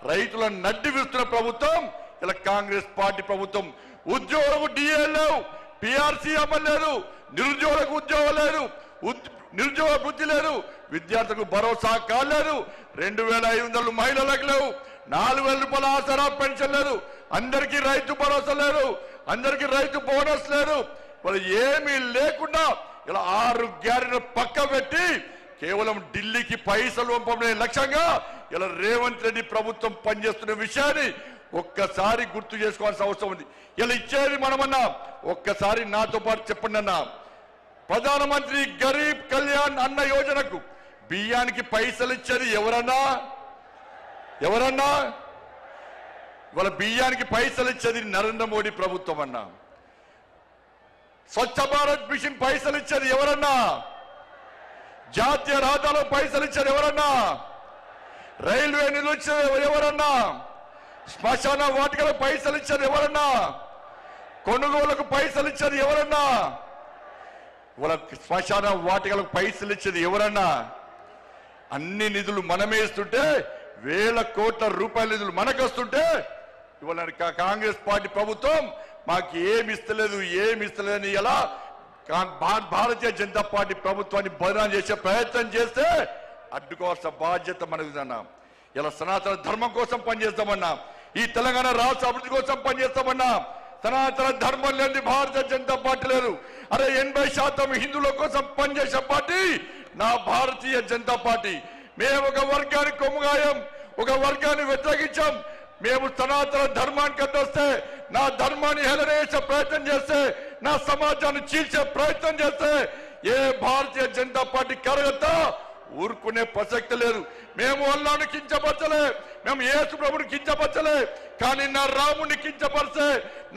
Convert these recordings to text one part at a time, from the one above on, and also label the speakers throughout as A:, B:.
A: రైతులను నడ్డి విస్తున్న ప్రభుత్వం ఇలా కాంగ్రెస్ పార్టీ ప్రభుత్వం. ఉద్యోగులకు డిఏ లేవు, పిఆర్సీ అమలు లేదు, నిరుద్యోగులకు ఉద్యోగం లేదు, నిరుద్యోగ వృత్తి లేదు, విద్యార్థులకు భరోసా కాలేదు, 2500 మహిళలకు లేవు, 4000 రూపాయల ఆసరా పెన్షన్ లేదు, అందరికీ రైతు భరోసా లేదు, అందరికీ రైతు బోనస్ లేదు. వాళ్ళు ఏమీ లేకుండా ఇలా 6 గ్యారెంటీలు పక్క పెట్టి కేవలం ఢిల్లీకి పైసలు పంపడమే లక్ష్యంగా ఇలా రేవంత్ రెడ్డి ప్రభుత్వం పనిచేస్తున్న విషయాన్ని ఒక్కసారి గుర్తు చేసుకోవాల్సిన అవసరం ఉంది. ఇలా ఇచ్చేది మనమన్నా ఒక్కసారి నాతో పాటు చెప్పండి అన్నా. ప్రధానమంత్రి గరీబ్ కళ్యాణ్ అన్న యోజనకు బియ్యానికి పైసలు ఇచ్చేది ఎవరన్నా? ఇవాళ బియ్యానికి పైసలు ఇచ్చేది నరేంద్ర మోడీ ప్రభుత్వం అన్నా. స్వచ్ఛ భారత్ మిషన్ పైసలు ఇచ్చేది ఎవరన్నా? జాతీయ రహదారులో పైసలు ఇచ్చేది ఎవరన్నా? రైల్వే నిధులు ఇచ్చేది ఎవరన్నా? శ్మశాన వాటికలకు పైసలు ఇచ్చేది ఎవరన్నా? కొనుగోలుకు పైసలు ఇచ్చేది ఎవరన్నా? వాళ్ళ శ్మశాన వాటికలకు పైసలు ఇచ్చేది ఎవరన్నా? అన్ని నిధులు మనమే ఇస్తుంటే, వేల కోట్ల రూపాయల నిధులు మనకు వస్తుంటే ఇవాళ కాంగ్రెస్ పార్టీ ప్రభుత్వం మాకు ఏమి ఇస్తలేదని ఇలా భారతీయ జనతా పార్టీ ప్రభుత్వాన్ని బదనాం చేసే ప్రయత్నం చేస్తే అడ్డుకోవాల్సిన బాధ్యత మనకుదన్నా. ఇలా సనాతన ధర్మం కోసం పనిచేస్తామన్నా, ఈ తెలంగాణ రాష్ట్ర అభివృద్ధి కోసం పనిచేస్తామన్నా. సనాతన ధర్మం లేని భారతీయ జనతా పార్టీ లేదు. అరే 80% హిందువుల కోసం పనిచేసే పార్టీ నా భారతీయ జనతా పార్టీ. మేము ఒక వర్గానికి కొమ్ముగాయం, ఒక వర్గాన్ని వ్యతిరేకించాం. మేము సనాతన ధర్మానికి అడ్డొస్తే, నా ధర్మాన్ని హేళన చేసే ప్రయత్నం చేస్తే, నా సమాజాన్ని చీల్చే ప్రయత్నం చేస్తే ఏ భారతీయ జనతా పార్టీ కార్యకర్త ఊరుకునే ప్రసక్తి లేదు. మేము అల్లాను కించపరచలే, మేము యేసు ప్రభుని కించపరచలే, కానీ నా రాముని కించపరిస్తే,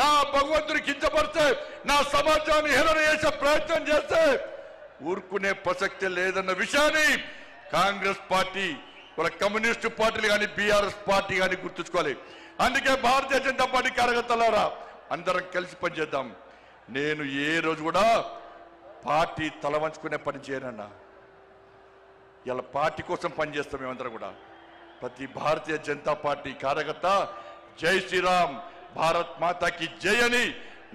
A: నా భగవంతుని కించపరిస్తే, నా సమాజాన్ని హేళన చేసే ప్రయత్నం చేస్తే ఊరుకునే ప్రసక్తి లేదన్న విషయాన్ని కాంగ్రెస్ పార్టీ, వాళ్ళ కమ్యూనిస్టు పార్టీలు కానీ బీఆర్ఎస్ పార్టీ కానీ గుర్తుంచుకోవాలి. అందుకే భారతీయ జనతా పార్టీ కార్యకర్తలారా అందరం కలిసి పనిచేద్దాం. నేను ఏ రోజు కూడా పార్టీ తల వంచుకునే పని చేయనన్నా. ఇలా పార్టీ కోసం పనిచేస్తాం. మేమందరం కూడా ప్రతి భారతీయ జనతా పార్టీ కార్యకర్త జై శ్రీరామ్, భారత్ మాతాకి జై అని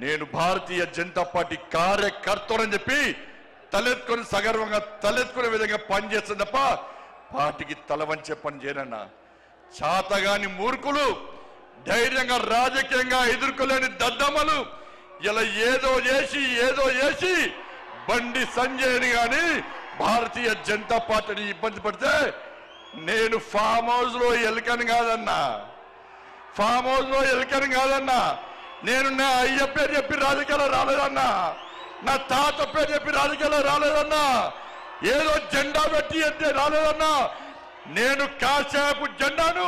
A: నేను భారతీయ జనతా పార్టీ కార్యకర్తలని చెప్పి తలెత్తుకొని సగర్వంగా తలెత్తుకునే విధంగా పనిచేస్తుంది తప్ప పార్టీకి తల వంచే పని చేయనన్నా. చాతగాని మూర్ఖులు, ధైర్యంగా రాజకీయంగా ఎదుర్కోలేని దద్దమ్మలు ఇలా ఏదో చేసి బండి సంజయ్ని గాని భారతీయ జనతా పార్టీని ఇబ్బంది పడితే నేను ఫామ్ హౌస్ లో ఎలకని కాదన్నా. నేను నా అయ్య పేరు చెప్పి రాజకీయాలు రాలేదన్నా, నా తాత పేరు చెప్పి రాజకీయాలు రాలేదన్నా, ఏదో జెండా పెట్టి అంటే రాలేదన్నా. నేను కాసేపు జెండాను,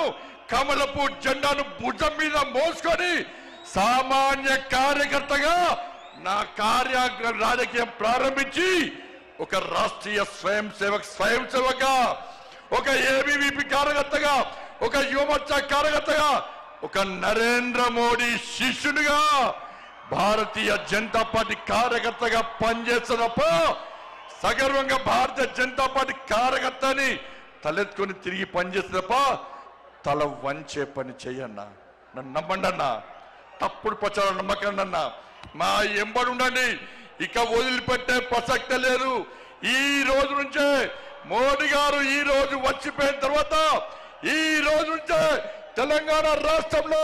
A: కమలపు జెండాను భుజం మీద మోసుకొని సామాన్య కార్యకర్తగా నా రాజకీయం ప్రారంభించి ఒక రాష్ట్రీయ స్వయం సేవక, ఒక ఏబీవీపీ కార్యకర్తగా, ఒక యువమోర్చా కార్యకర్తగా, ఒక నరేంద్ర మోడీ శిష్యునిగా భారతీయ జనతా పార్టీ కార్యకర్తగా పనిచేస్తున్నప్ప సగర్వంగా భారతీయ జనతా పార్టీ కార్యకర్తని తలెత్తుకొని తిరిగి పనిచేస్తున్నప్ప తల వంచే పని చేయన్నా. నన్ను నమ్మండి అన్నా, తప్పుడు ప్రచారం నమ్మకండి అన్నా. మా ఎంబడి ఉండండి, ఇక వదిలిపెట్టే ప్రసక్తే లేదు. ఈ రోజు నుంచే మోడీ గారు ఈ రోజు వచ్చిపోయిన తర్వాత ఈ రోజు నుంచే తెలంగాణ రాష్ట్రంలో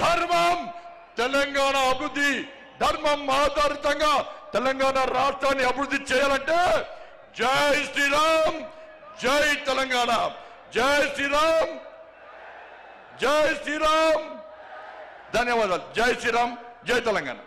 A: ధర్మం, తెలంగాణ అభివృద్ధి, ధర్మం ఆధారితంగా తెలంగాణ రాష్ట్రాన్ని అభివృద్ధి చేయాలంటే జై శ్రీరామ్, జై తెలంగాణ, జై శ్రీరామ్, జై శ్రీరామ్. ధన్యవాదాలు. జై శ్రీరామ్, జై తెలంగాణ.